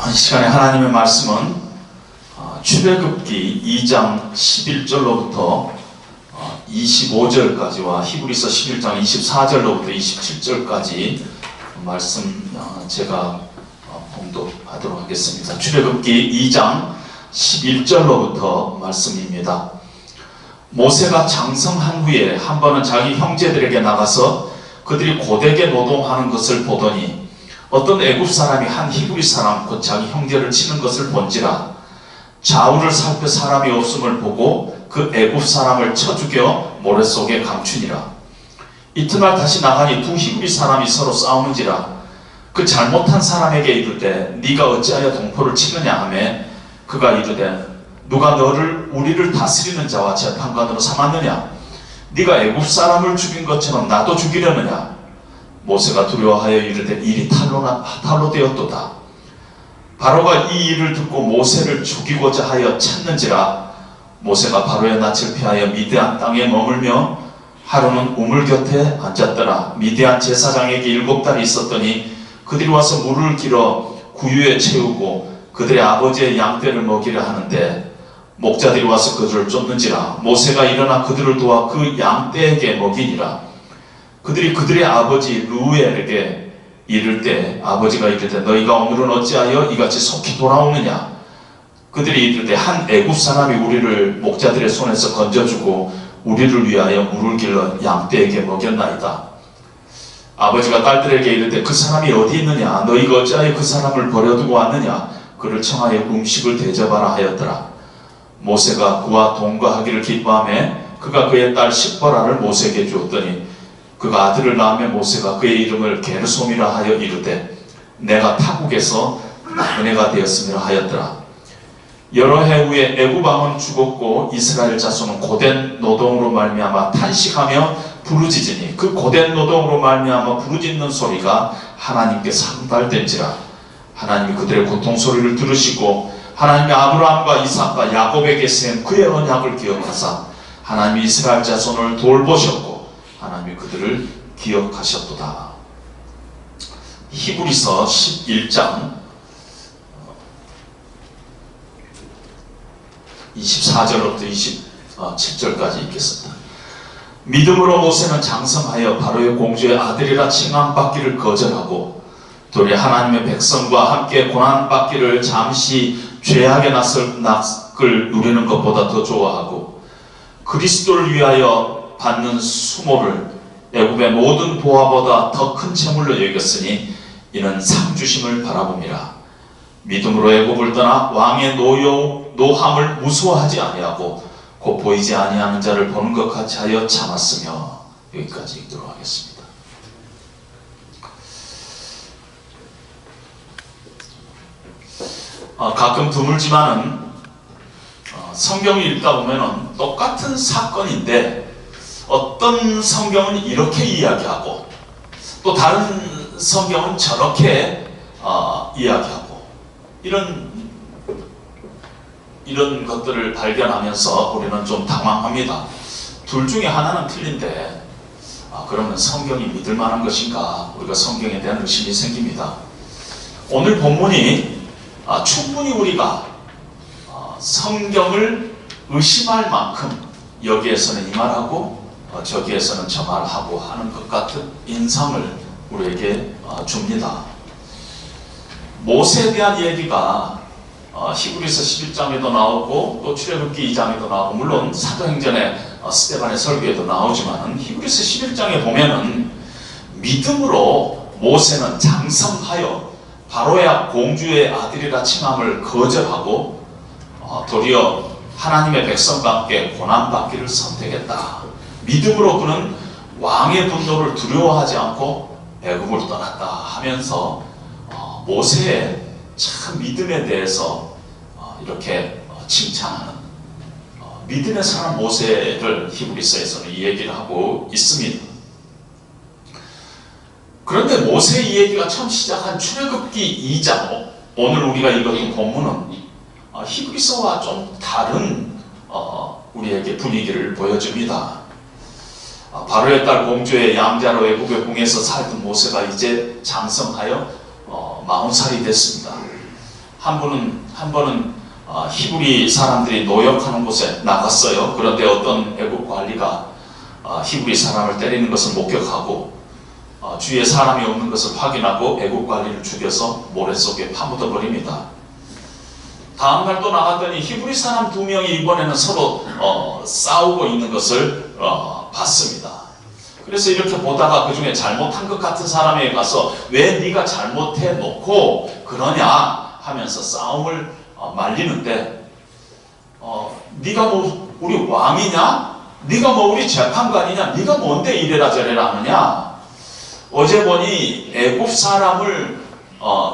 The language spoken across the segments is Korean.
이 시간에 하나님의 말씀은 출애굽기 2장 11절로부터 25절까지와 히브리서 11장 24절로부터 27절까지 말씀 제가 봉독하도록 하겠습니다. 출애굽기 2장 11절로부터 말씀입니다. 모세가 장성한 후에 한 번은 자기 형제들에게 나가서 그들이 고되게 노동하는 것을 보더니 어떤 애굽 사람이 한 히브리 사람 곧 자기 형제를 치는 것을 본지라. 좌우를 살펴 사람이 없음을 보고 그 애굽 사람을 쳐 죽여 모래 속에 감추니라. 이튿날 다시 나가니 두 히브리 사람이 서로 싸우는지라. 그 잘못한 사람에게 이르되 네가 어찌하여 동포를 치느냐 하매 그가 이르되 누가 너를 우리를 다스리는 자와 재판관으로 삼았느냐? 네가 애굽 사람을 죽인 것처럼 나도 죽이려느냐? 모세가 두려워하여 이르되 일이 탈로 되었도다. 바로가 이 일을 듣고 모세를 죽이고자 하여 찾는지라. 모세가 바로의 낯을 피하여 미디안 땅에 머물며 하루는 우물 곁에 앉았더라. 미디안 제사장에게 7달이 있었더니 그들이 와서 물을 길어 구유에 채우고 그들의 아버지의 양떼를 먹이려 하는데 목자들이 와서 그들을 쫓는지라. 모세가 일어나 그들을 도와 그 양떼에게 먹이니라. 그들이 그들의 아버지 루엘에게 이를 때 아버지가 이르되 너희가 오늘은 어찌하여 이같이 속히 돌아오느냐? 그들이 이르되 한 애굽 사람이 우리를 목자들의 손에서 건져주고 우리를 위하여 물을 길러 양떼에게 먹였나이다. 아버지가 딸들에게 이르되 그 사람이 어디 있느냐? 너희가 어찌하여 그 사람을 버려두고 왔느냐? 그를 청하여 음식을 대접하라 하였더라. 모세가 그와 동거하기를 기뻐하며 그가 그의 딸 십보라를 모세에게 주었더니 그가 아들을 낳으며 모세가 그의 이름을 게르솜이라 하여 이르되 내가 타국에서 나그네가 되었음이라 하였더라. 여러 해 후에 애굽 왕은 죽었고 이스라엘 자손은 고된 노동으로 말미암아 탄식하며 부르짖으니 그 고된 노동으로 말미암아 부르짖는 소리가 하나님께 상달된지라. 하나님이 그들의 고통 소리를 들으시고 하나님이 아브라함과 이삭과 야곱에게 세운 그의 언약을 기억하사 하나님이 이스라엘 자손을 돌보셨고 하나님이 그들을 기억하셨도다. 히브리서 11장 24절부터 27절까지 읽겠습니다. 믿음으로 모세는 장성하여 바로의 공주의 아들이라 칭함받기를 거절하고 도리 하나님의 백성과 함께 고난받기를 잠시 죄악의 낯을 누리는 것보다 더 좋아하고 그리스도를 위하여 받는 수모를 애굽의 모든 보화보다 더 큰 재물로 여겼으니 이는 상주심을 바라봅니다. 믿음으로 애굽을 떠나 왕의 노함을 무서워하지 아니하고 곧 보이지 아니하는 자를 보는 것 같이 하여 참았으며. 여기까지 읽도록 하겠습니다. 가끔 드물지만은 성경을 읽다 보면은 똑같은 사건인데 어떤 성경은 이렇게 이야기하고 또 다른 성경은 저렇게 이야기하고 이런 것들을 발견하면서 우리는 좀 당황합니다. 둘 중에 하나는 틀린데 그러면 성경이 믿을 만한 것인가? 우리가 성경에 대한 의심이 생깁니다. 오늘 본문이 충분히 우리가 성경을 의심할 만큼 여기에서는 이 말하고 저기에서는 저 말하고 하는 것 같은 인상을 우리에게 줍니다. 모세에 대한 얘기가 히브리서 11장에도 나오고 또 출애굽기 2장에도 나오고 물론 사도행전의 스데반의 설교에도 나오지만 히브리서 11장에 보면은 믿음으로 모세는 장성하여 바로의 공주의 아들이라 칭함을 거절하고 도리어 하나님의 백성과 함께 고난받기를 선택했다. 믿음으로 그는 왕의 분노를 두려워하지 않고 애굽을 떠났다 하면서 모세의 참 믿음에 대해서 이렇게 칭찬하는 믿음의 사람 모세를 히브리서에서는 이 얘기를 하고 있습니다. 그런데 모세 이야기가 처음 시작한 출애굽기 2장 오늘 우리가 읽었던 본문은 히브리서와 좀 다른 우리에게 분위기를 보여줍니다. 바로의 딸 공주의 양자로 애굽의 궁에서 살던 모세가 이제 장성하여 40살이 됐습니다. 한 번은 히브리 사람들이 노역하는 곳에 나갔어요. 그런데 어떤 애국 관리가 히브리 사람을 때리는 것을 목격하고 주위에 사람이 없는 것을 확인하고 애국 관리를 죽여서 모래 속에 파묻어 버립니다. 다음날 또 나갔더니 히브리 사람 2명이 이번에는 서로 싸우고 있는 것을 봤습니다. 그래서 이렇게 보다가 그 중에 잘못한 것 같은 사람에게 가서 왜 네가 잘못해 놓고 그러냐 하면서 싸움을 말리는데 네가 뭐 우리 왕이냐? 네가 뭐 우리 재판관이냐? 네가 뭔데 이래라 저래라 하느냐? 어제 보니 애굽 사람을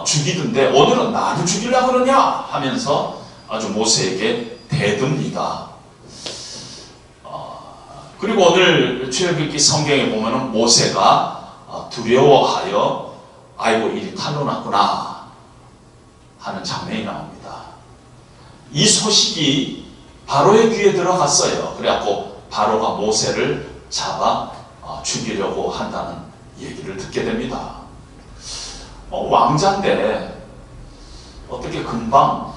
죽이던데 오늘은 나를 죽이려고 그러냐? 하면서 아주 모세에게 대듭니다. 그리고 오늘 출애굽기 성경에 보면은 모세가 두려워하여 아이고 일이 탄로 났구나 하는 장면이 나옵니다. 이 소식이 바로의 귀에 들어갔어요. 그래갖고 바로가 모세를 잡아 죽이려고 한다는 얘기를 듣게 됩니다. 왕자인데 어떻게 금방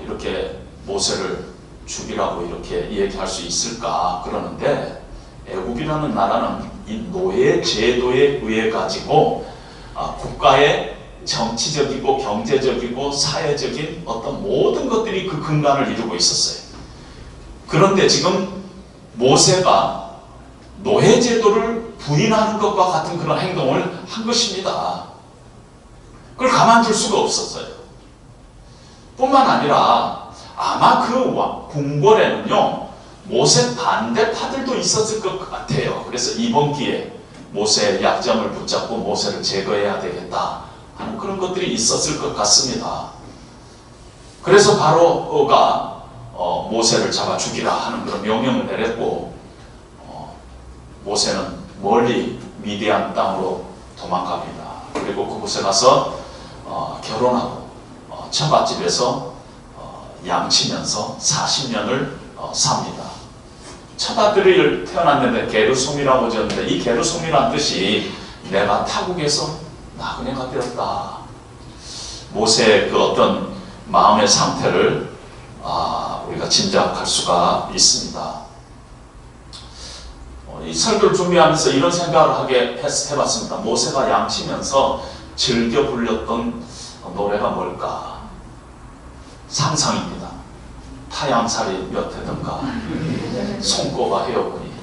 이렇게 모세를 죽이라고 이렇게 얘기할 수 있을까 그러는데, 애국이라는 나라는 이 노예 제도에 의해 가지고 국가의 정치적이고 경제적이고 사회적인 어떤 모든 것들이 그 근간을 이루고 있었어요. 그런데 지금 모세가 노예 제도를 부인하는 것과 같은 그런 행동을 한 것입니다. 그걸 가만둘 수가 없었어요. 뿐만 아니라 아마 그 궁궐에는요 모세 반대파들도 있었을 것 같아요. 그래서 이번 기회에 모세의 약점을 붙잡고 모세를 제거해야 되겠다 하는 그런 것들이 있었을 것 같습니다. 그래서 바로가 모세를 잡아 죽이라 하는 그런 명령을 내렸고, 모세는 멀리 미디안 땅으로 도망갑니다. 그리고 그곳에 가서 결혼하고 처갓집에서 양치면서 40년을 삽니다. 처갓들이 태어났는데 게르솜이라고 지었는데, 이 게르솜이란 뜻이 내가 타국에서 나그네가 되었다. 모세의 그 어떤 마음의 상태를 우리가 짐작할 수가 있습니다. 이 설교를 준비하면서 이런 생각을 해봤습니다. 모세가 양치면서 즐겨 불렸던 노래가 뭘까? 상상입니다. 타양살이 몇 해든가 손꼽아 헤어보니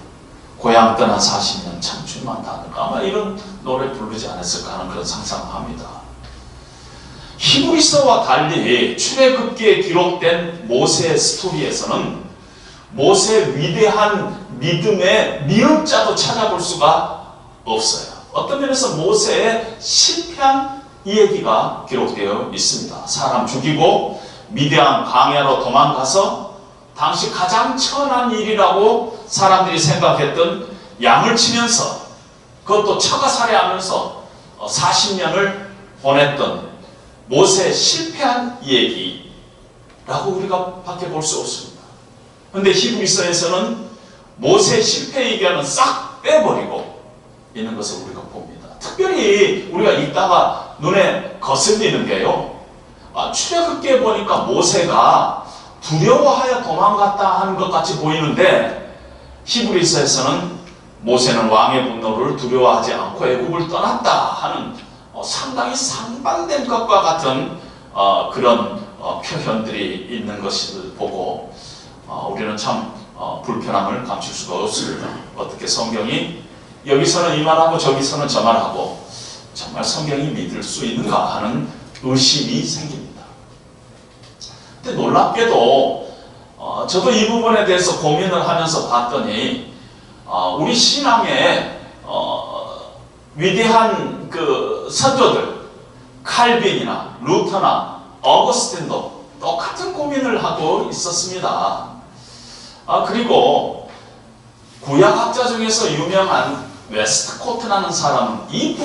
고향 떠난 40년 청춘만 다는가, 아마 이런 노래 부르지 않았을까 하는 그런 상상을 합니다. 히브리서와 달리 출애굽기에 기록된 모세의 스토리에서는 모세의 위대한 믿음의 미음자도 찾아볼 수가 없어요. 어떤 면에서 모세의 실패한 이야기가 기록되어 있습니다. 사람 죽이고 미디안 광야로 도망가서 당시 가장 천한 일이라고 사람들이 생각했던 양을 치면서, 그것도 처가 살해하면서 40년을 보냈던 모세의 실패한 얘기라고 우리가 밖에 볼 수 없습니다. 그런데 히브리서에서는 모세의 실패 얘기는 싹 빼버리고 있는 것을 우리가 봅니다. 특별히 우리가 읽다가 눈에 거슬리는 게요, 출애굽기에 보니까 모세가 두려워하여 도망갔다 하는 것 같이 보이는데, 히브리서에서는 모세는 왕의 분노를 두려워하지 않고 애굽을 떠났다 하는 상당히 상반된 것과 같은 그런 표현들이 있는 것을 보고 우리는 참 불편함을 감출 수가 없습니다. 어떻게 성경이 여기서는 이 말하고 저기서는 저 말하고 정말 성경이 믿을 수 있는가 하는 의심이 생깁니다. 근데 놀랍게도 저도 이 부분에 대해서 고민을 하면서 봤더니 우리 신앙의 위대한 그 선조들, 칼빈이나 루터나 어거스틴도 똑같은 고민을 하고 있었습니다. 그리고 구약학자 중에서 유명한 웨스트코트라는 사람은 이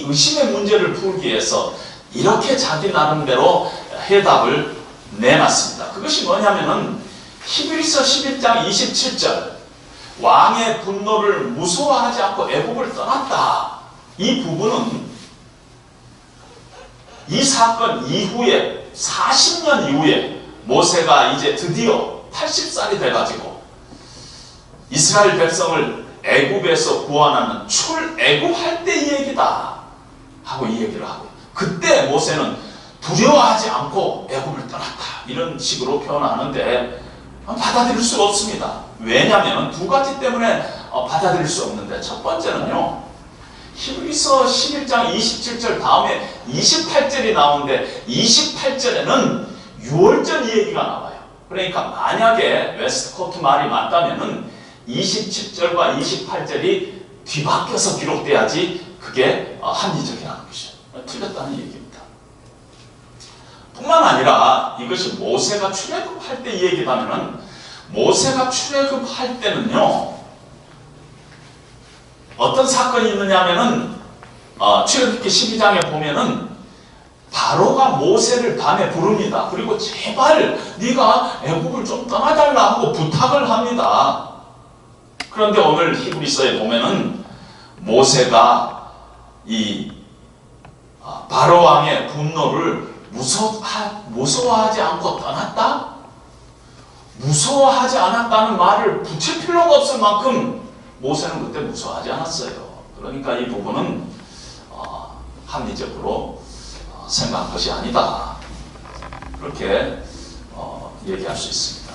의심의 문제를 풀기 위해서 이렇게 자기 나름대로 해답을 내놨습니다. 그것이 뭐냐면은 히브리서 11장 27절, 왕의 분노를 무서워하지 않고 애굽을 떠났다. 이 부분은 이 사건 이후에 40년 이후에 모세가 이제 드디어 80살이 돼가지고 이스라엘 백성을 애굽에서 구원하는 출애굽할 때 이 얘기다 하고 이 얘기를 하고, 그때 모세는 두려워하지 않고 애굽을 떠났다 이런 식으로 표현하는데 받아들일 수가 없습니다. 왜냐하면 두 가지 때문에 받아들일 수 없는데, 첫 번째는요, 히브리서 11장 27절 다음에 28절이 나오는데 28절에는 유월절 얘기가 나와요. 그러니까 만약에 웨스트코트 말이 맞다면은 27절과 28절이 뒤바뀌어서 기록돼야지 그게 합리적이라는 것이죠. 틀렸다는 얘기입니다. 뿐만 아니라 이것이 모세가 출애굽할 때 이 얘기라면은, 모세가 출애굽할 때는요 어떤 사건이 있느냐면은 출애굽기 12장에 보면은 바로가 모세를 밤에 부릅니다. 그리고 제발 네가 애굽을 좀 떠나달라 하고 부탁을 합니다. 그런데 오늘 히브리서에 보면은 모세가 이 바로 왕의 분노를 무서워하지 않고 떠났다? 무서워하지 않았다는 말을 붙일 필요가 없을 만큼 모세는 그때 무서워하지 않았어요. 그러니까 이 부분은 합리적으로 생각한 것이 아니다, 그렇게 얘기할 수 있습니다.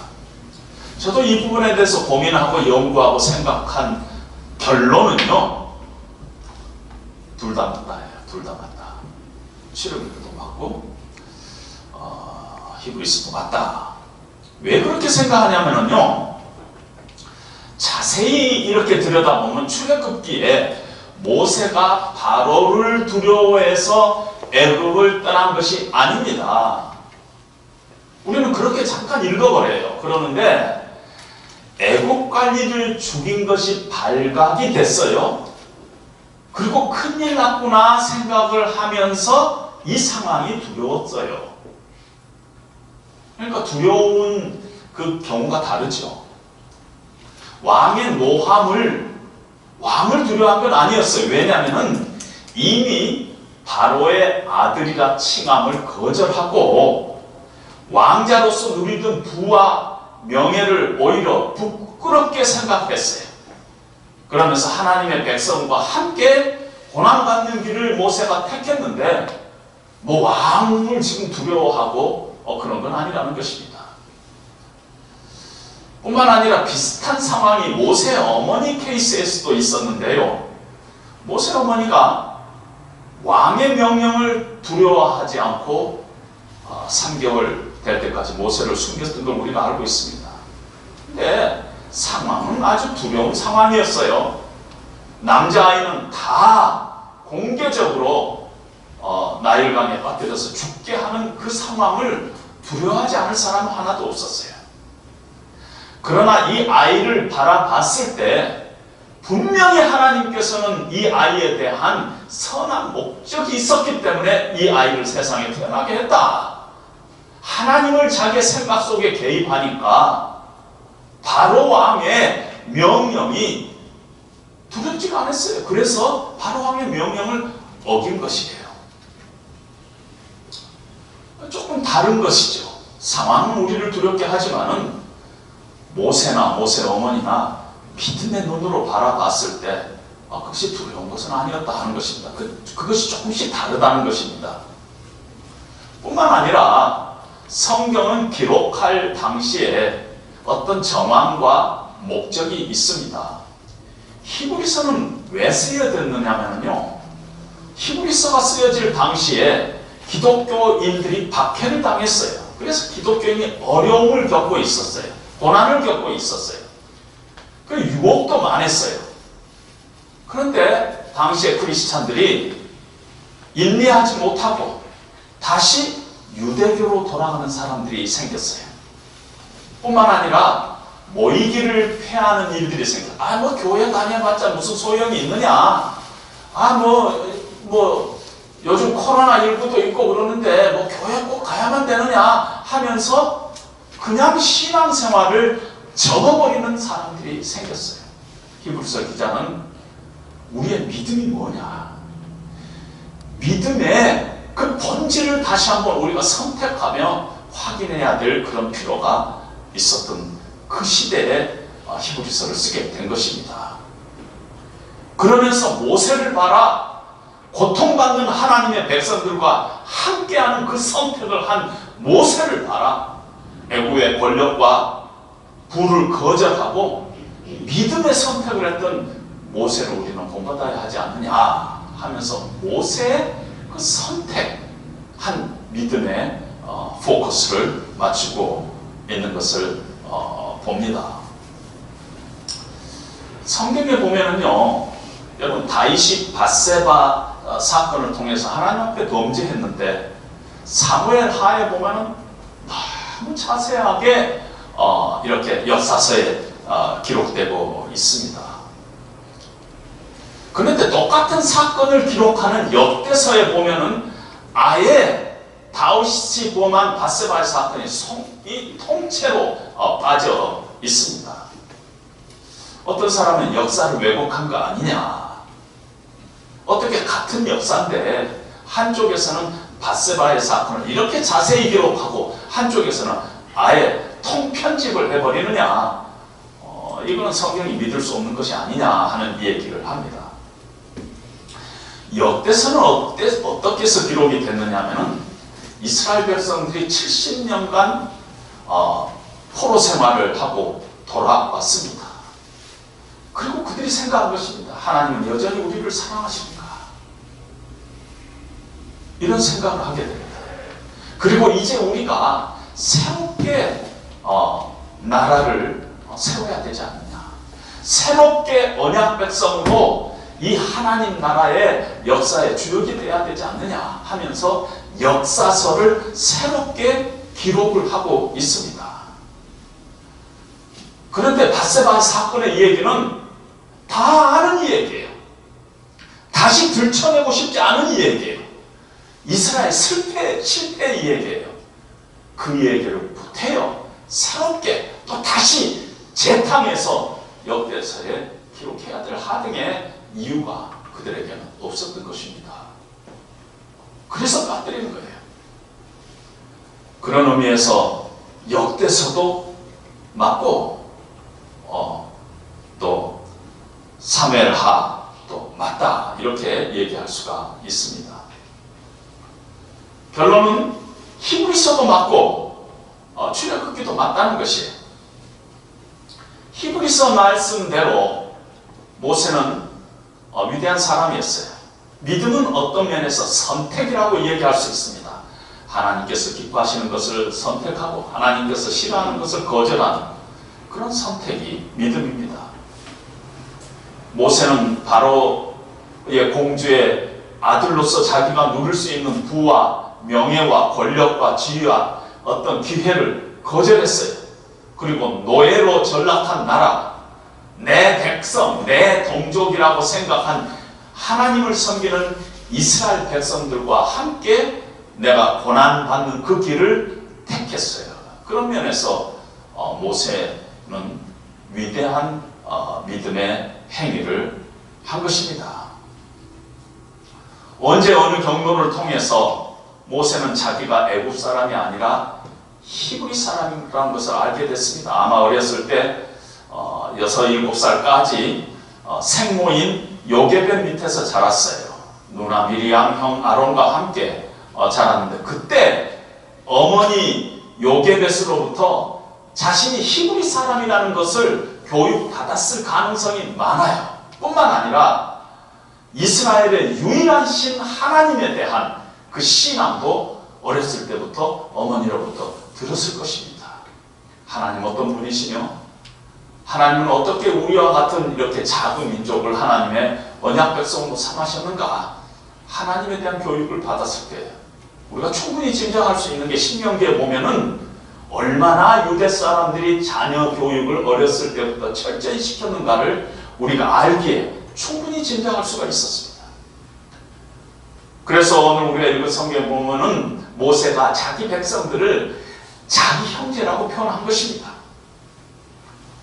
저도 이 부분에 대해서 고민하고 연구하고 생각한 결론은요, 둘 다 맞다예요. 둘 다 맞다. 출애굽기도 맞고 히브리서도 맞다. 왜 그렇게 생각하냐면요, 자세히 이렇게 들여다보면 출애굽기에 모세가 바로를 두려워해서 애굽을 떠난 것이 아닙니다. 우리는 그렇게 잠깐 읽어버려요. 그러는데 애굽 관리를 죽인 것이 발각이 됐어요. 그리고 큰일 났구나 생각을 하면서 이 상황이 두려웠어요. 그러니까 두려운 그 경우가 다르죠. 왕의 왕을 두려워한 건 아니었어요. 왜냐하면 이미 바로의 아들이라 칭함을 거절하고 왕자로서 누리던 부와 명예를 오히려 부끄럽게 생각했어요. 그러면서 하나님의 백성과 함께 고난받는 길을 모세가 택했는데 뭐 왕을 지금 두려워하고 그런 건 아니라는 것입니다. 뿐만 아니라 비슷한 상황이 모세 어머니 케이스에서도 있었는데요. 모세 어머니가 왕의 명령을 두려워하지 않고 3개월 될 때까지 모세를 숨겼던 걸 우리가 알고 있습니다. 근데 상황은 아주 두려운 상황이었어요. 남자아이는 다 공개적으로 나일강에 빠뜨려서 죽게 하는 그 상황을 두려워하지 않을 사람 하나도 없었어요. 그러나 이 아이를 바라봤을 때 분명히 하나님께서는 이 아이에 대한 선한 목적이 있었기 때문에 이 아이를 세상에 태어나게 했다. 하나님을 자기의 생각 속에 개입하니까 바로 왕의 명령이 두렵지가 않았어요. 그래서 바로 왕의 명령을 어긴 것이에요. 조금 다른 것이죠. 상황은 우리를 두렵게 하지만은 모세나 모세 어머니나 믿음의 눈으로 바라봤을 때 그것이 두려운 것은 아니었다 하는 것입니다. 그것이 조금씩 다르다는 것입니다. 뿐만 아니라 성경은 기록할 당시에 어떤 정황과 목적이 있습니다. 히브리서는 왜 쓰여졌느냐면요, 히브리서가 쓰여질 당시에 기독교인들이 박해를 당했어요. 그래서 기독교인이 어려움을 겪고 있었어요. 고난을 겪고 있었어요. 그 유혹도 많았어요. 그런데 당시에 크리스찬들이 인내하지 못하고 다시 유대교로 돌아가는 사람들이 생겼어요. 뿐만 아니라 모이기를 패하는 일들이 생겼어요. 뭐 교회 다녀봤자 무슨 소용이 있느냐. 요즘 코로나19도 있고 그러는데 뭐 교회 꼭 가야만 되느냐 하면서 그냥 신앙생활을 접어버리는 사람들이 생겼어요. 히브리서 기자는 우리의 믿음이 뭐냐, 믿음의 그 본질을 다시 한번 우리가 선택하며 확인해야 될 그런 필요가 있었던 그 시대에 히브리서를 쓰게 된 것입니다. 그러면서 모세를 봐라, 고통받는 하나님의 백성들과 함께하는 그 선택을 한 모세를 봐라. 애국의 권력과 부를 거절하고 믿음의 선택을 했던 모세를 우리는 본받아야 하지 않느냐 하면서 모세의 그 선택한 믿음의 포커스를 맞추고 있는 것을 봅니다. 성경에 보면은요, 여러분 다윗이 밧세바 사건을 통해서 하나님 앞에 범죄했는데 사무엘 하에 보면은 너무 자세하게 이렇게 역사서에 기록되고 있습니다. 그런데 똑같은 사건을 기록하는 역대서에 보면은 아예 다윗이 범한 밧세바의 사건이 통째로 빠져 있습니다. 어떤 사람은 역사를 왜곡한 거 아니냐, 어떻게 같은 역사인데 한쪽에서는 밧세바의 사건을 이렇게 자세히 기록하고 한쪽에서는 아예 통편집을 해버리느냐, 이거는 성경이 믿을 수 없는 것이 아니냐 하는 얘기를 합니다. 역대서는 어떻게 해서 기록이 됐느냐 하면은 이스라엘 백성들이 70년간 포로 생활을 하고 돌아왔습니다. 그리고 그들이 생각한 것입니다. 하나님은 여전히 우리를 사랑하십니까? 이런 생각을 하게 됩니다. 그리고 이제 우리가 새롭게 나라를 세워야 되지 않느냐, 새롭게 언약 백성으로 이 하나님 나라의 역사의 주역이 되어야 되지 않느냐 하면서 역사서를 새롭게 기록을 하고 있습니다. 그런데 밧세바 사건의 이야기는 다 아는 이야기예요. 다시 들춰내고 싶지 않은 이야기예요. 이스라엘 실패의 이야기예요. 그 이야기를 보태어 새롭게 또 다시 재탕해서 역대서에 기록해야 될 하등의 이유가 그들에게는 없었던 것입니다. 그래서 빠뜨리는 거예요. 그런 의미에서 역대서도 맞고 또 사무엘하도 맞다, 이렇게 얘기할 수가 있습니다. 결론은 히브리서도 맞고 출애굽기도 맞다는 것이에요. 히브리서 말씀대로 모세는 위대한 사람이었어요. 믿음은 어떤 면에서 선택이라고 얘기할 수 있습니다. 하나님께서 기뻐하시는 것을 선택하고 하나님께서 싫어하는 것을 거절하는 그런 선택이 믿음입니다. 모세는 바로의 공주의 아들로서 자기가 누릴 수 있는 부와 명예와 권력과 지위와 어떤 기회를 거절했어요. 그리고 노예로 전락한 나라, 내 백성, 내 동족이라고 생각한 하나님을 섬기는 이스라엘 백성들과 함께 내가 고난받는 그 길을 택했어요. 그런 면에서 모세는 위대한 믿음의 행위를 한 것입니다. 언제 어느 경로를 통해서 모세는 자기가 애굽 사람이 아니라 히브리 사람이라는 것을 알게 됐습니다. 아마 어렸을 때 6, 7살까지 생모인 요게벳 밑에서 자랐어요. 누나 미리암, 형 아론과 함께 자랐는데 그때 어머니 요게벳으로부터 자신이 히브리 사람이라는 것을 교육받았을 가능성이 많아요. 뿐만 아니라 이스라엘의 유일한 신 하나님에 대한 그 신앙도 어렸을 때부터 어머니로부터 들었을 것입니다. 하나님 어떤 분이시며 하나님은 어떻게 우리와 같은 이렇게 작은 민족을 하나님의 언약 백성으로 삼으셨는가, 하나님에 대한 교육을 받았을 때 우리가 충분히 짐작할 수 있는 게 신명기에 보면은 얼마나 유대 사람들이 자녀 교육을 어렸을 때부터 철저히 시켰는가를 우리가 알기에 충분히 짐작할 수가 있었습니다. 그래서 오늘 우리가 읽은 성경에 보면은 모세가 자기 백성들을 자기 형제라고 표현한 것입니다.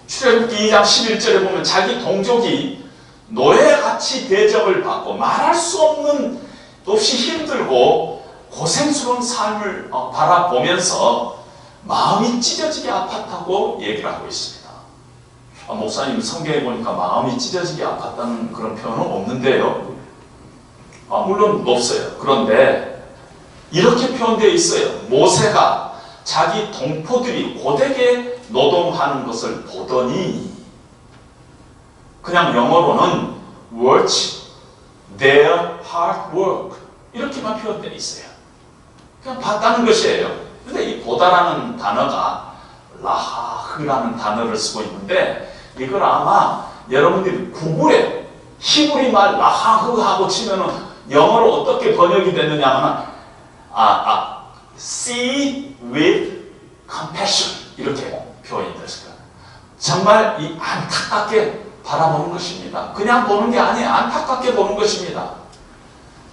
출애굽기 2장 11절에 보면 자기 동족이 노예같이 대접을 받고 말할 수 없는, 없이 힘들고 고생스러운 삶을 바라보면서 마음이 찢어지게 아팠다고 얘기를 하고 있습니다. 목사님 성경에 보니까 마음이 찢어지게 아팠다는 그런 표현은 없는데요. 물론 없어요. 그런데 이렇게 표현되어 있어요. 모세가 자기 동포들이 고되게 노동하는 것을 보더니, 그냥 영어로는 watch their hard work 이렇게만 표현되어 있어요. 그냥 봤다는 것이에요. 근데 이 보다라는 단어가 라하흐라는 단어를 쓰고 있는데, 이걸 아마 여러분들이 구글에 히브리 말 라하흐하고 치면은 영어로 어떻게 번역이 됐느냐 하면 see with compassion 이렇게 표현이 됐어요. 정말 이 안타깝게 바라보는 것입니다. 그냥 보는 게 아니에요. 안타깝게 보는 것입니다.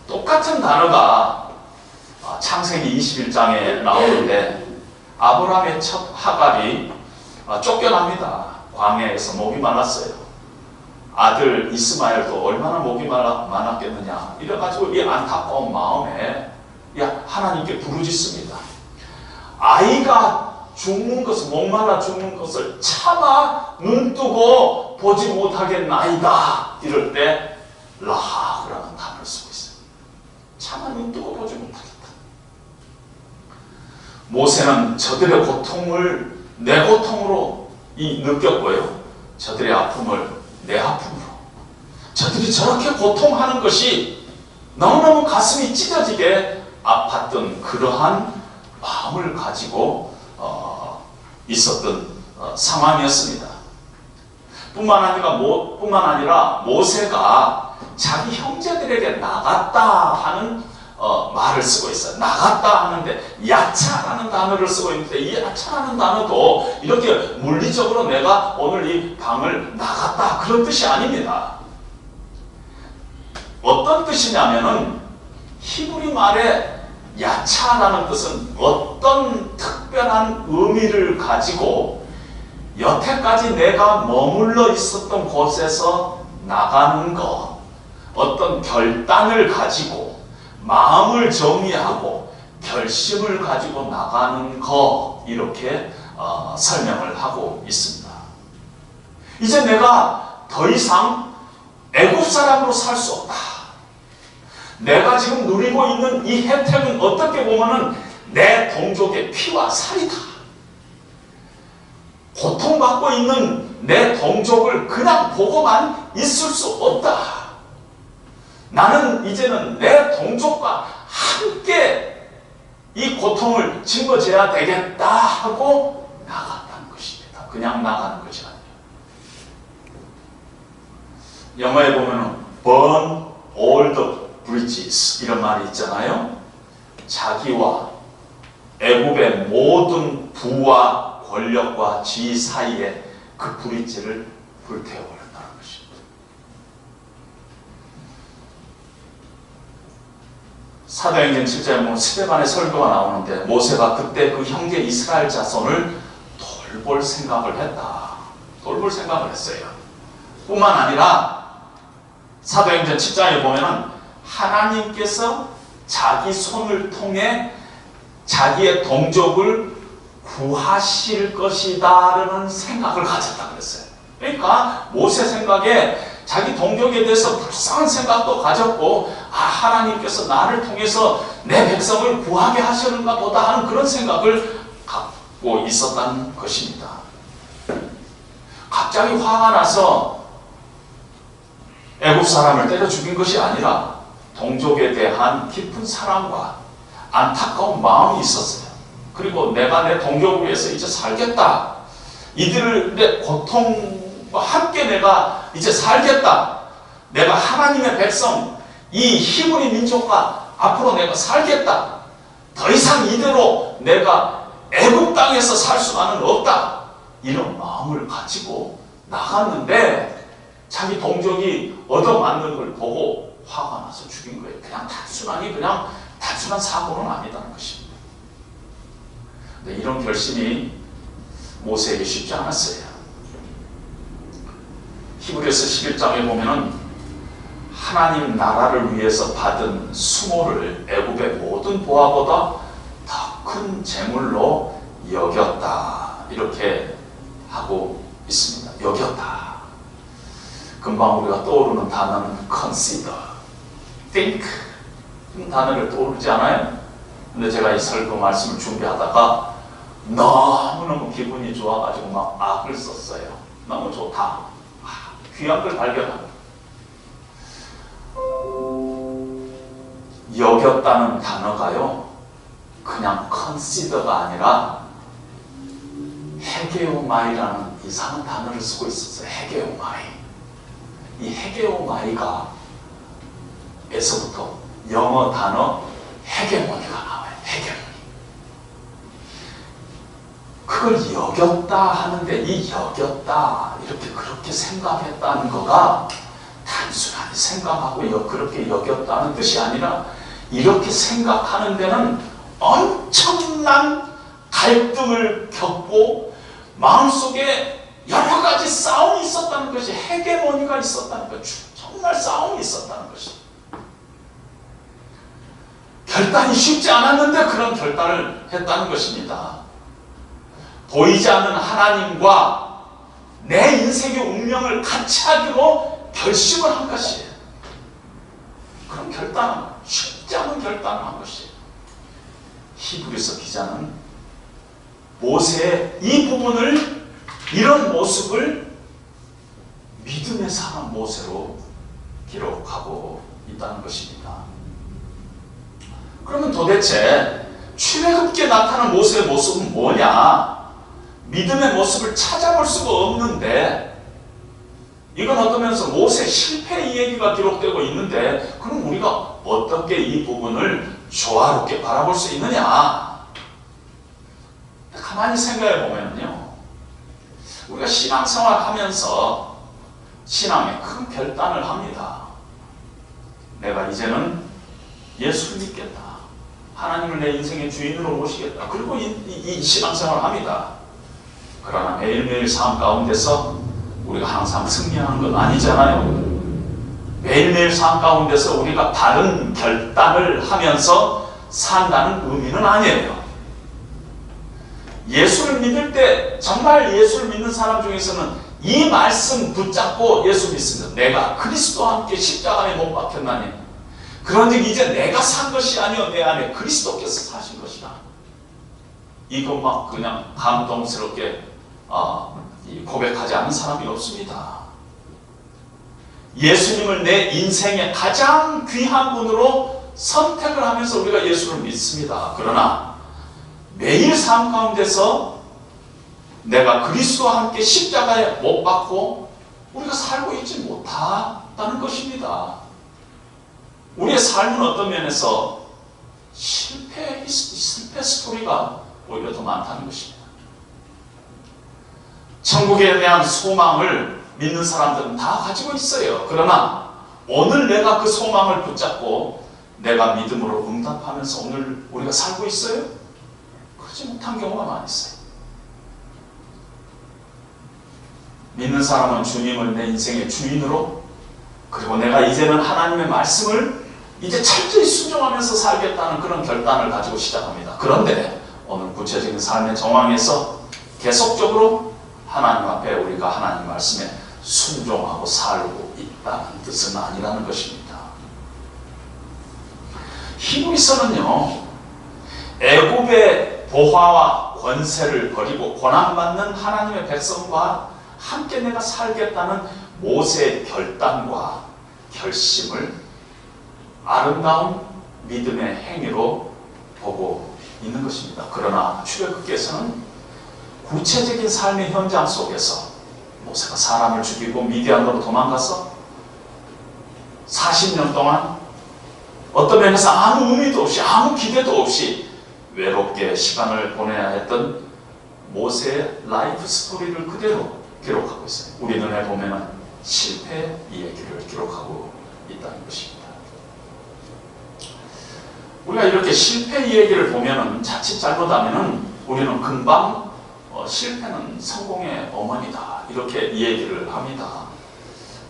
똑같은 단어가 창세기 21장에 나오는데, 아브라함의 첫 하갈이 쫓겨납니다. 광야에서 목이 말랐어요. 아들 이스마엘도 얼마나 목이 많았겠느냐. 이래가지고 이 안타까운 마음에 하나님께 부르짖습니다. 아이가 죽는 것을, 목말라 죽는 것을 차마 눈뜨고 보지 못하겠나이다. 이럴 때 라하라는 단어를 쓰고 있어요. 차마 눈뜨고 보지 못하겠다. 모세는 저들의 고통을 내 고통으로 느꼈고요. 저들의 아픔을 내 아픔으로. 저들이 저렇게 고통하는 것이 너무너무 가슴이 찢어지게 아팠던 그러한 마음을 가지고 있었던 상황이었습니다. 뿐만 아니라 모세가 자기 형제들에게 나갔다 하는 말을 쓰고 있어요. 나갔다 하는데 야차라는 단어를 쓰고 있는데, 이 야차라는 단어도 이렇게 물리적으로 내가 오늘 이 방을 나갔다 그런 뜻이 아닙니다. 어떤 뜻이냐면은 히브리 말에 야차라는 뜻은 어떤 특별한 의미를 가지고 여태까지 내가 머물러 있었던 곳에서 나가는 것, 어떤 결단을 가지고 마음을 정리하고 결심을 가지고 나가는 것, 이렇게 설명을 하고 있습니다. 이제 내가 더 이상 애굽 사람으로 살 수 없다. 내가 지금 누리고 있는 이 혜택은 어떻게 보면은 내 동족의 피와 살이다. 고통받고 있는 내 동족을 그냥 보고만 있을 수 없다. 나는 이제는 내 동족과 함께 이 고통을 짊어져야 되겠다 하고 나갔다는 것입니다. 그냥 나가는 것이 아니에요. 영어에 보면은 burn all the bridges 이런 말이 있잖아요. 자기와 애굽의 모든 부와 권력과 지위 사이에 그 브릿지를 불태워버렸다는 것입니다. 사도행전 7장에 보면 스데반의 설교가 나오는데, 모세가 그때 그 형제 이스라엘 자손을 돌볼 생각을 했다. 돌볼 생각을 했어요. 뿐만 아니라 사도행전 7장에 보면은 하나님께서 자기 손을 통해 자기의 동족을 구하실 것이다라는 생각을 가졌다 그랬어요. 그러니까 모세 생각에 자기 동족에 대해서 불쌍한 생각도 가졌고, 하나님께서 나를 통해서 내 백성을 구하게 하시는가 보다 하는 그런 생각을 갖고 있었다는 것입니다. 갑자기 화가 나서 애굽 사람을 때려 죽인 것이 아니라 동족에 대한 깊은 사랑과 안타까운 마음이 있었어요. 그리고 내가 내 동족을 위해서 이제 살겠다. 이들의 고통과 함께 내가 이제 살겠다. 내가 하나님의 백성, 이 히브리 민족과 앞으로 내가 살겠다. 더 이상 이대로 내가 애굽 땅에서 살 수만은 없다. 이런 마음을 가지고 나갔는데, 자기 동족이 얻어맞는 걸 보고 화가 나서 죽인 거예요. 그냥 단순한 사고는 아니다는 것입니다. 근데 이런 결심이 모세에게 쉽지 않았어요. 히브리서 11장에 보면은 하나님 나라를 위해서 받은 수모를 애굽의 모든 보화보다 더 큰 재물로 여겼다. 이렇게 하고 있습니다. 여겼다. 금방 우리가 떠오르는 단어는 consider, think 이런 단어를 떠오르지 않아요? 근데 제가 이 설교 말씀을 준비하다가 너무너무 기분이 좋아가지고 막 악을 썼어요. 너무 좋다. 귀한 걸 발견합니다. 여겼다는 단어가요, 그냥 consider가 아니라 헤게오마이라는 이상한 단어를 쓰고 있었어요. 헤게오마이. 이 헤게오마이가 에서부터 영어 단어 헤게모니가 나와요. 헤게모니. 그걸 여겼다 하는데 이 여겼다 이렇게 그렇게 생각했다는 거가 단순하게 생각하고 그렇게 여겼다는 뜻이 아니라 이렇게 생각하는 데는 엄청난 갈등을 겪고 마음속에 여러 가지 싸움이 있었다는 것이, 헤게모니가 있었다는 것, 정말 싸움이 있었다는 것이. 결단이 쉽지 않았는데 그런 결단을 했다는 것입니다. 보이지 않는 하나님과 내 인생의 운명을 같이 하기로 결심을 한 것이에요. 그런 결단은 쉽지 않은 결단을 한 것이에요. 히브리서 기자는 모세의 이 부분을, 이런 모습을 믿음의 사람 모세로 기록하고 있다는 것입니다. 그러면 도대체 출애굽기에 나타난 모세의 모습은 뭐냐? 믿음의 모습을 찾아볼 수가 없는데, 이건 어떤 면에서 모세의 실패 이야기가 기록되고 있는데, 그럼 우리가 어떻게 이 부분을 조화롭게 바라볼 수 있느냐? 가만히 생각해 보면요, 우리가 신앙생활 하면서 신앙에 큰 결단을 합니다. 내가 이제는 예수를 믿겠다. 하나님을 내 인생의 주인으로 모시겠다. 그리고 이 신앙생활을 합니다. 그러나 매일매일 삶 가운데서 우리가 항상 승리하는 건 아니잖아요. 매일매일 삶 가운데서 우리가 바른 결단을 하면서 산다는 의미는 아니에요. 예수를 믿을 때, 정말 예수를 믿는 사람 중에서는 이 말씀 붙잡고 예수 믿습니다. 내가 그리스도와 함께 십자가에 못 박혔나니 그런즉 이제 내가 산 것이 아니요 내 안에 그리스도께서 사신 것이다. 이거 막 그냥 감동스럽게 고백하지 않는 사람이 없습니다. 예수님을 내 인생의 가장 귀한 분으로 선택을 하면서 우리가 예수를 믿습니다. 그러나 매일 삶 가운데서 내가 그리스도와 함께 십자가에 못 박고 우리가 살고 있지 못하다는 것입니다. 우리의 삶은 어떤 면에서 실패 스토리가 오히려 더 많다는 것입니다. 천국에 대한 소망을 믿는 사람들은 다 가지고 있어요. 그러나 오늘 내가 그 소망을 붙잡고 내가 믿음으로 응답하면서 오늘 우리가 살고 있어요? 그렇지 못한 경우가 많이 있어요. 믿는 사람은 주님을 내 인생의 주인으로, 그리고 내가 이제는 하나님의 말씀을 이제 철저히 순종하면서 살겠다는 그런 결단을 가지고 시작합니다. 그런데 오늘 구체적인 삶의 정황에서 계속적으로 하나님 앞에 우리가 하나님 말씀에 순종하고 살고 있다는 뜻은 아니라는 것입니다. 히브리서는요, 애굽의 보화와 권세를 버리고 고난받는 하나님의 백성과 함께 내가 살겠다는 모세의 결단과 결심을 아름다운 믿음의 행위로 보고 있는 것입니다. 그러나 출애굽기에서는 구체적인 삶의 현장 속에서 모세가 사람을 죽이고 미디안으로 도망가서 40년 동안 어떤 면에서 아무 의미도 없이 아무 기대도 없이 외롭게 시간을 보내야 했던 모세의 라이프 스토리를 그대로 기록하고 있어요. 우리 눈에 보면 실패 이야기를 기록하고 있다는 것입니다. 우리가 이렇게 실패 이야기를 보면 자칫 잘못하면 우리는 금방 실패는 성공의 어머니다 이렇게 이야기를 합니다.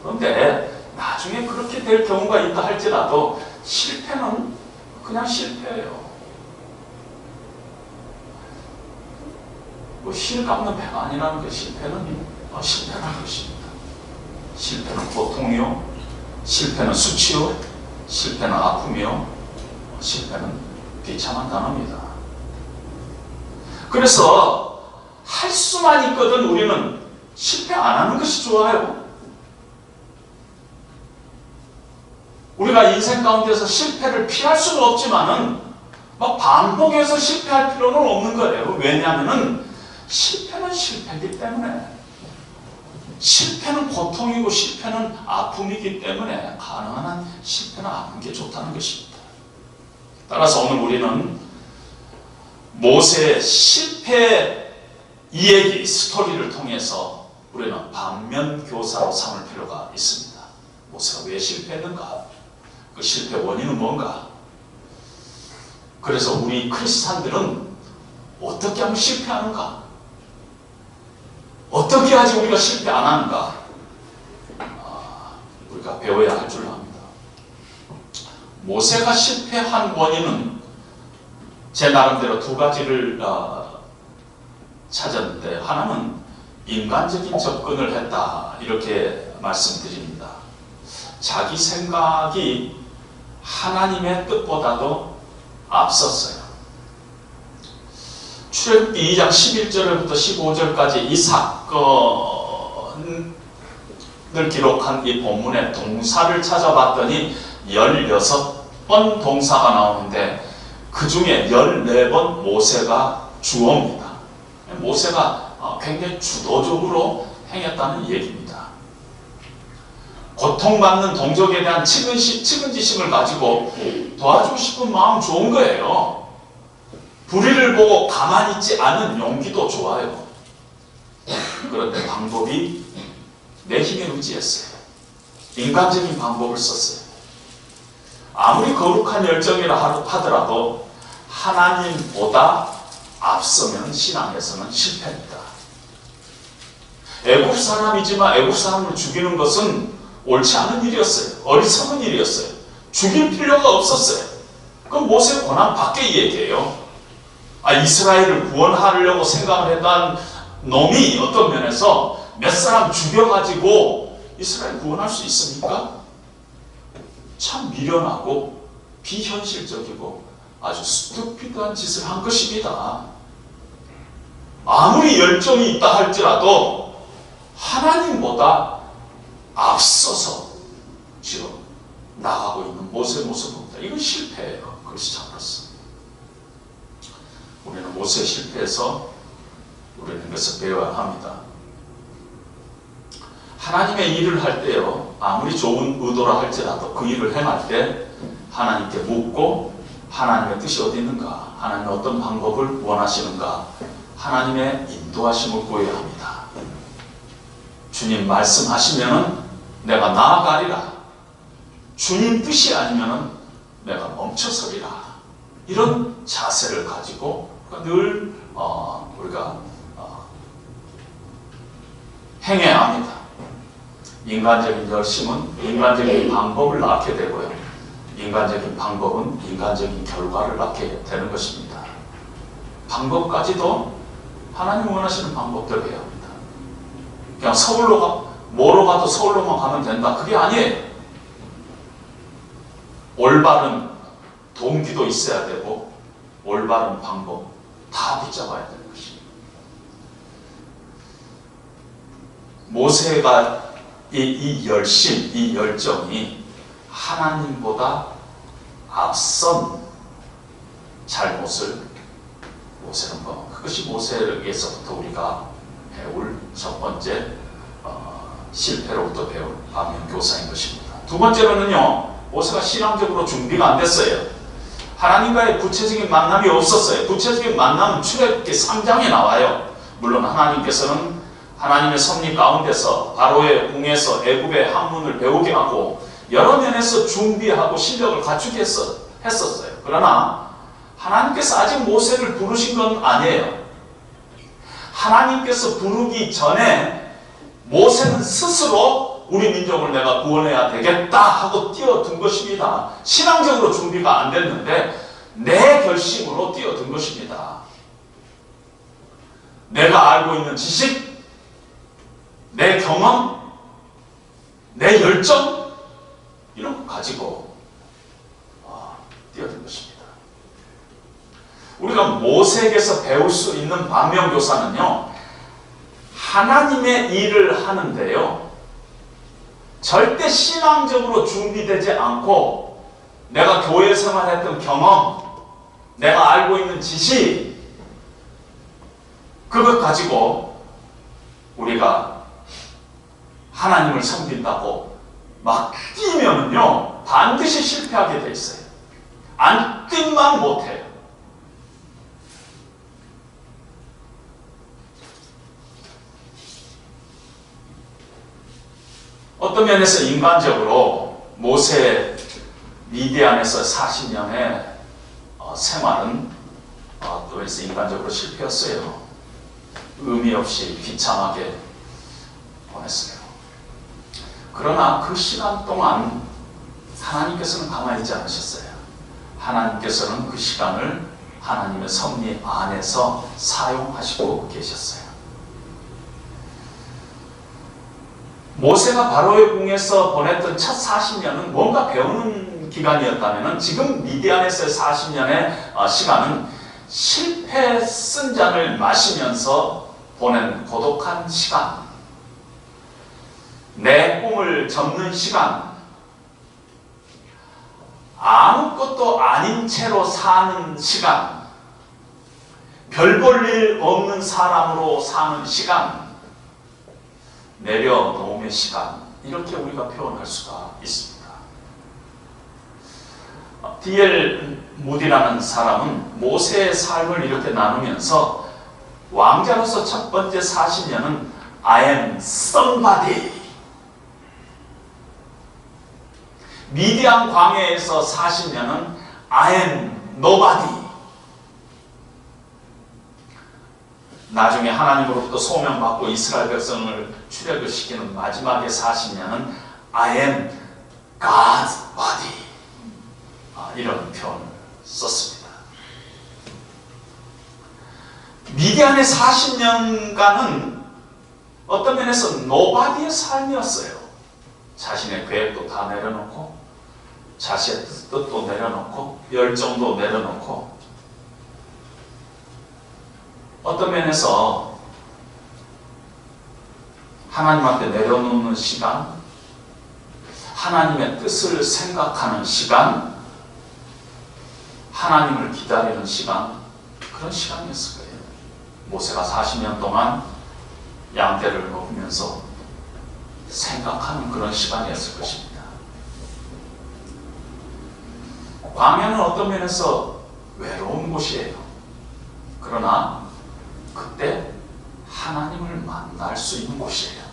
그런데 나중에 그렇게 될 경우가 있다 할지라도 실패는 그냥 실패예요. 뭐 실 감는 배가 아니라는 게 실패는 실패라는 것입니다. 실패는 고통이요, 실패는 수치요, 실패는 아픔이요, 실패는 비참한 단어입니다. 그래서 할 수만 있거든 우리는 실패 안 하는 것이 좋아요. 우리가 인생 가운데서 실패를 피할 수는 없지만은 막 반복해서 실패할 필요는 없는 거예요. 왜냐하면은 실패는 실패이기 때문에, 실패는 고통이고 실패는 아픔이기 때문에 가능한 한 실패는 아픈 게 좋다는 것입니다. 따라서 오늘 우리는 모세의 실패 이야기 스토리를 통해서 우리는 반면교사로 삼을 필요가 있습니다. 모세가 왜 실패했는가? 그 실패 원인은 뭔가? 그래서 우리 크리스찬들은 어떻게 하면 실패하는가? 어떻게 하지 우리가 실패 안 하는가? 우리가 배워야 할 줄 압니다. 모세가 실패한 원인은 제 나름대로 두 가지를 찾았는데, 하나는 인간적인 접근을 했다 이렇게 말씀드립니다. 자기 생각이 하나님의 뜻보다도 앞섰어요. 출애굽기 2장 11절부터 15절까지 이 사건을 기록한 이 본문의 동사를 찾아봤더니 16번 동사가 나오는데 그 중에 14번 모세가 주어입니다. 모세가 굉장히 주도적으로 행했다는 얘기입니다. 고통받는 동족에 대한 측은지심을 가지고 도와주고 싶은 마음 좋은 거예요. 불의를 보고 가만히 있지 않은 용기도 좋아요. 그런데 방법이 내 힘에 의지했어요. 인간적인 방법을 썼어요. 아무리 거룩한 열정이라 하더라도 하나님보다 앞서면 신앙에서는 실패입니다. 애국 사람이지만 애국 사람을 죽이는 것은 옳지 않은 일이었어요. 어리석은 일이었어요. 죽일 필요가 없었어요. 그건 모세 고난 밖의 얘기예요. 이스라엘을 구원하려고 생각을 했던 놈이 어떤 면에서 몇 사람 죽여가지고 이스라엘 구원할 수 있습니까? 참 미련하고 비현실적이고 아주 스투피드한 짓을 한 것입니다. 아무리 열정이 있다 할지라도 하나님보다 앞서서 지금 나가고 있는 모세 모습입니다. 이건 실패예요. 그리스도인으로서. 우리는 모세 실패에서 우리는 이것을 배워야 합니다. 하나님의 일을 할 때요, 아무리 좋은 의도라 할지라도 그 일을 행할 때 하나님께 묻고 하나님의 뜻이 어디 있는가, 하나님은 어떤 방법을 원하시는가, 하나님의 인도하심을 구해야 합니다. 주님 말씀하시면은 내가 나아가리라. 주님 뜻이 아니면은 내가 멈춰서리라. 이런 자세를 가지고 늘 우리가 행해야 합니다. 인간적인 열심은 인간적인 방법을 낳게 되고요. 인간적인 방법은 인간적인 결과를 낳게 되는 것입니다. 방법까지도 하나님 원하시는 방법대로 해야 합니다. 그냥 뭐로 가도 서울로만 가면 된다. 그게 아니에요. 올바른 동기도 있어야 되고 올바른 방법 다 붙잡아야 되는 것입니다. 모세가 이 열심, 이 열정이 하나님보다 앞선 잘못을 모세는 그것이 모세에게서부터 우리가 배울 첫 번째 실패로부터 배울 반면교사인 것입니다. 두 번째로는요, 모세가 신앙적으로 준비가 안 됐어요. 하나님과의 구체적인 만남이 없었어요. 구체적인 만남은 출애굽기 3장에 나와요. 물론 하나님께서는 하나님의 섭리 가운데서 바로의 궁에서 애굽의 학문을 배우게 하고 여러 면에서 준비하고 실력을 갖추게 했었어요. 그러나 하나님께서 아직 모세를 부르신 건 아니에요. 하나님께서 부르기 전에 모세는 스스로 우리 민족을 내가 구원해야 되겠다 하고 뛰어든 것입니다. 신앙적으로 준비가 안 됐는데 내 결심으로 뛰어든 것입니다. 내가 알고 있는 지식, 내 경험, 내 열정 이런 거 가지고 뛰어든 것입니다. 우리가 모세에게서 배울 수 있는 반면교사는요, 하나님의 일을 하는데요, 절대 신앙적으로 준비되지 않고 내가 교회 생활했던 경험, 내가 알고 있는 지식, 그것 가지고 우리가 하나님을 섬긴다고 막 뛰면은요, 반드시 실패하게 돼 있어요. 안 뛰만 못해요. 어떤 면에서 인간적으로 모세 미디안에서 40년의 생활은 또 해서 인간적으로 실패였어요. 의미 없이 비참하게 보냈어요. 그러나 그 시간 동안 하나님께서는 가만히 있지 않으셨어요. 하나님께서는 그 시간을 하나님의 섭리 안에서 사용하시고 계셨어요. 모세가 바로의 궁에서 보냈던 첫 40년은 뭔가 배우는 기간이었다면 지금 미디안에서의 40년의 시간은 실패 쓴 잔을 마시면서 보낸 고독한 시간, 내 꿈을 접는 시간, 아무것도 아닌 채로 사는 시간, 별 볼 일 없는 사람으로 사는 시간, 내려놓음의 시간, 이렇게 우리가 표현할 수가 있습니다. D.L. 무디라는 사람은 모세의 삶을 이렇게 나누면서 왕자로서 첫 번째 40년은 I am somebody, 미디안 광야에서 40년은 I am nobody, 나중에 하나님으로부터 소명받고 이스라엘 백성을 출애굽을 시키는 마지막의 40년은 I am God's body, 이런 표현을 썼습니다. 미디안의 40년간은 어떤 면에서 노바디의 삶이었어요. 자신의 계획도 다 내려놓고, 자신의 뜻도 내려놓고, 열정도 내려놓고, 어떤 면에서 하나님 앞에 내려놓는 시간, 하나님의 뜻을 생각하는 시간, 하나님을 기다리는 시간, 그런 시간이었을 거예요. 모세가 40년 동안 양떼를 먹으면서 생각하는 그런 시간이었을 것입니다. 광야는 어떤 면에서 외로운 곳이에요. 그러나 그때 하나님을 만날 수 있는 곳이에요.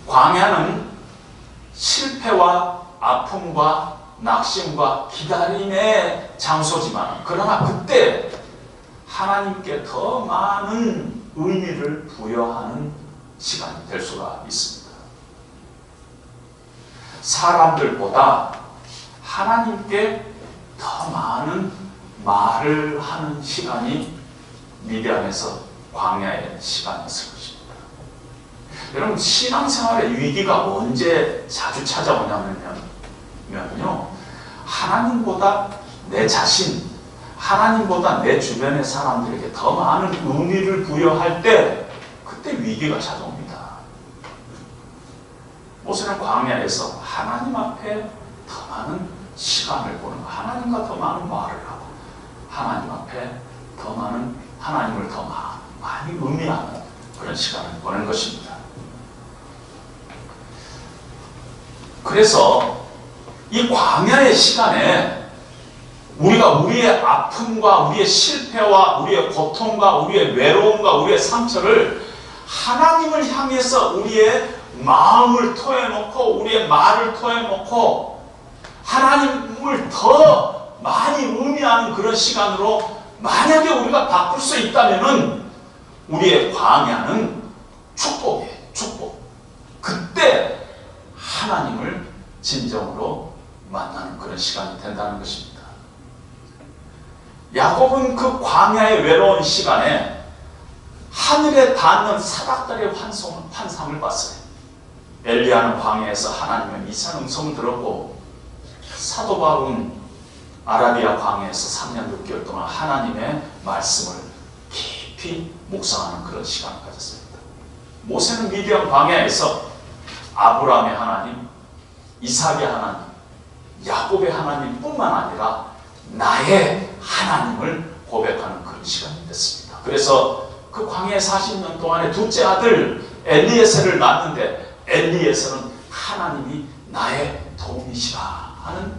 광야는 실패와 아픔과 낙심과 기다림의 장소지만, 그러나 그때 하나님께 더 많은 의미를 부여하는 시간이 될 수가 있습니다. 사람들보다 하나님께 더 많은 말을 하는 시간이 미디안에서 광야의 시간이었을 것입니다. 여러분, 신앙생활의 위기가 언제 자주 찾아오냐면요, 하나님보다 내 자신, 하나님보다 내 주변의 사람들에게 더 많은 의미를 부여할 때, 그때 위기가 찾아옵니다. 모세는 광야에서 하나님 앞에 더 많은 시간을 보는 거, 하나님과 더 많은 말을 하고, 하나님 앞에 더 많은, 하나님을 더 많이 의미하는 그런 시간을 보낸 것입니다. 그래서 이 광야의 시간에 우리가 우리의 아픔과 우리의 실패와 우리의 고통과 우리의 외로움과 우리의 상처를 하나님을 향해서 우리의 마음을 토해놓고 우리의 말을 토해놓고 하나님을 더 많이 의미하는 그런 시간으로 만약에 우리가 바꿀 수 있다면은 우리의 광야는 축복이에요. 축복. 그때 하나님을 진정으로 만나는 그런 시간이 된다는 것입니다. 야곱은 그 광야의 외로운 시간에 하늘에 닿는 사닥다리의 환상을 봤어요. 엘리야는 광야에서 하나님의 이상 음성을 들었고, 사도 바울은 아라비아 광야에서 3년 6개월 동안 하나님의 말씀을 깊이 묵상하는 그런 시간을 가졌습니다. 모세는 미디안 광야에서 아브라함의 하나님, 이삭의 하나님, 야곱의 하나님뿐만 아니라 나의 하나님을 고백하는 그런 시간이 됐습니다. 그래서 그 광야의 40년 동안에 둘째 아들 엘리에셀을 낳았는데, 엘리에셀은 하나님이 나의 도움이시라 하는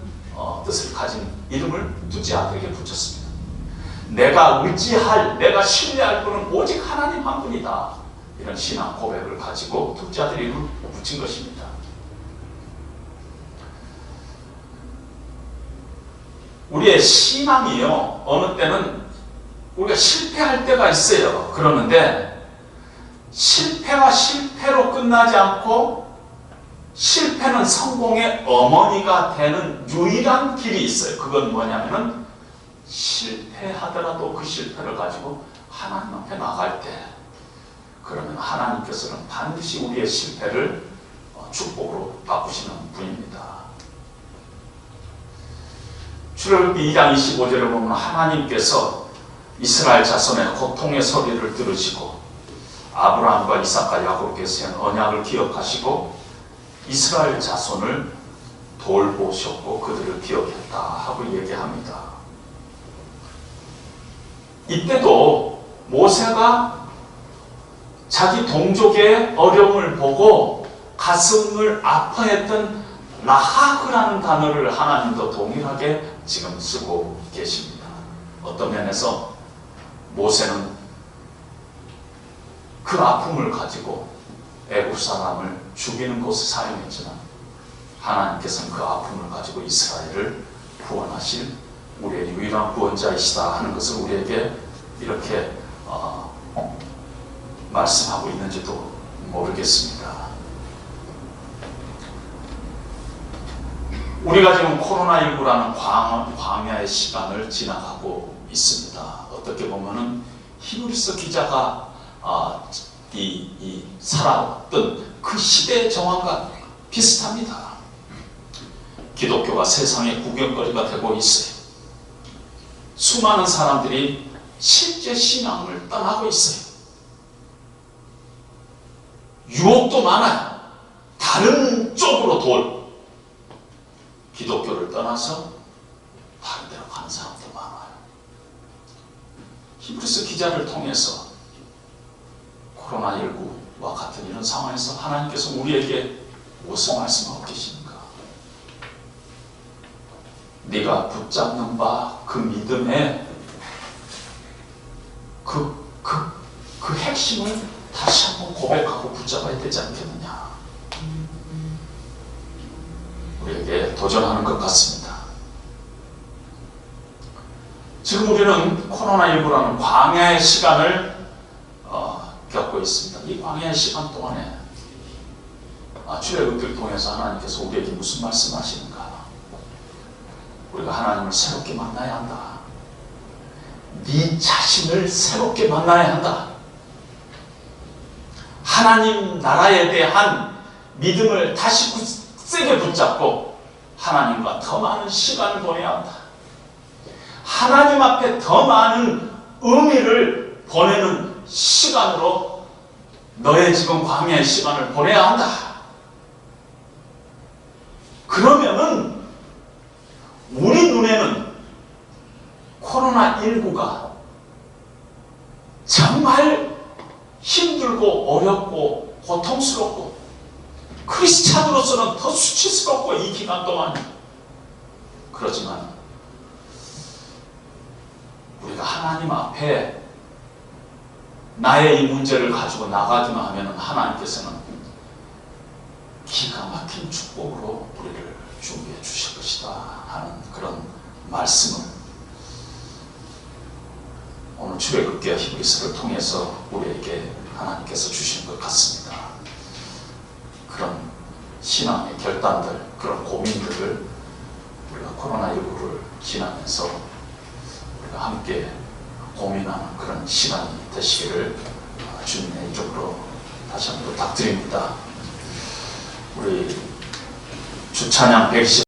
뜻을 가진 이름을 둘째 아들에게 붙였습니다. 내가 의지할, 내가 신뢰할 분은 오직 하나님 한 분이다. 이런 신앙 고백을 가지고 둘째 아들 이름을 붙인 것입니다. 우리의 신앙이요, 어느 때는 우리가 실패할 때가 있어요. 그러는데 실패가 실패로 끝나지 않고 실패는 성공의 어머니가 되는 유일한 길이 있어요. 그건 뭐냐면은 실패하더라도 그 실패를 가지고 하나님 앞에 나갈 때, 그러면 하나님께서는 반드시 우리의 실패를 축복으로 바꾸시는 분입니다. 출애굽기 2장 25절에 보면 하나님께서 이스라엘 자손의 고통의 소리를 들으시고 아브라함과 이삭과 야곱에게 세운 언약을 기억하시고 이스라엘 자손을 돌보셨고 그들을 기억했다 하고 얘기합니다. 이때도 모세가 자기 동족의 어려움을 보고 가슴을 아파했던 라하흐라는 단어를 하나님도 동일하게 지금 쓰고 계십니다. 어떤 면에서 모세는 그 아픔을 가지고 애굽 사람을 죽이는 곳에 사용했지만 하나님께서는 그 아픔을 가지고 이스라엘을 구원하실 우리의 유일한 구원자이시다 하는 것을 우리에게 이렇게 말씀하고 있는지도 모르겠습니다. 우리가 지금 코로나19라는 광야의 시간을 지나가고 있습니다. 어떻게 보면은 히브리서 기자가 살아왔던 그 시대의 정황과 비슷합니다. 기독교가 세상의 구경거리가 되고 있어요. 수많은 사람들이 실제 신앙을 떠나고 있어요. 유혹도 많아요. 다른 쪽으로 기독교를 떠나서 다른 데로 가는 사람도 많아요. 히브리서 기자를 통해서 코로나19와 같은 이런 상황에서 하나님께서 우리에게 무슨 말씀하고 계십니까? 네가 붙잡는 바 그 믿음의 그 핵심을 다시 한번 고백하고 붙잡아야 되지 않겠느냐. 우리에게 도전하는 것 같습니다. 지금 우리는 코로나19라는 광야의 시간을 겪고 있습니다. 이 광야의 시간 동안에 출애굽기를 통해서 하나님께서 우리에게 무슨 말씀하시는가? 우리가 하나님을 새롭게 만나야 한다. 네 자신을 새롭게 만나야 한다. 하나님 나라에 대한 믿음을 다시 세게 붙잡고 하나님과 더 많은 시간을 보내야 한다. 하나님 앞에 더 많은 의미를 보내는 시간으로 너의 지금 광야의 시간을 보내야 한다. 그러면은 우리 눈에는 코로나19가 정말 힘들고 어렵고 고통스럽고 크리스찬으로서는 더 수치스럽고 이 기간 동안, 그렇지만 우리가 하나님 앞에 나의 이 문제를 가지고 나가기만 하면 하나님께서는 기가 막힌 축복으로 우리를 준비해 주실 것이다 하는 그런 말씀을 오늘 출애굽기와 히브리서를 통해서 우리에게 하나님께서 주신 것 같습니다. 그런 신앙의 결단들, 그런 고민들을 우리가 코로나19를 지나면서 우리가 함께 고민하는 그런 시간이 되시기를 주님의 이름으로 다시 한번 부탁드립니다. 우리 주찬양 110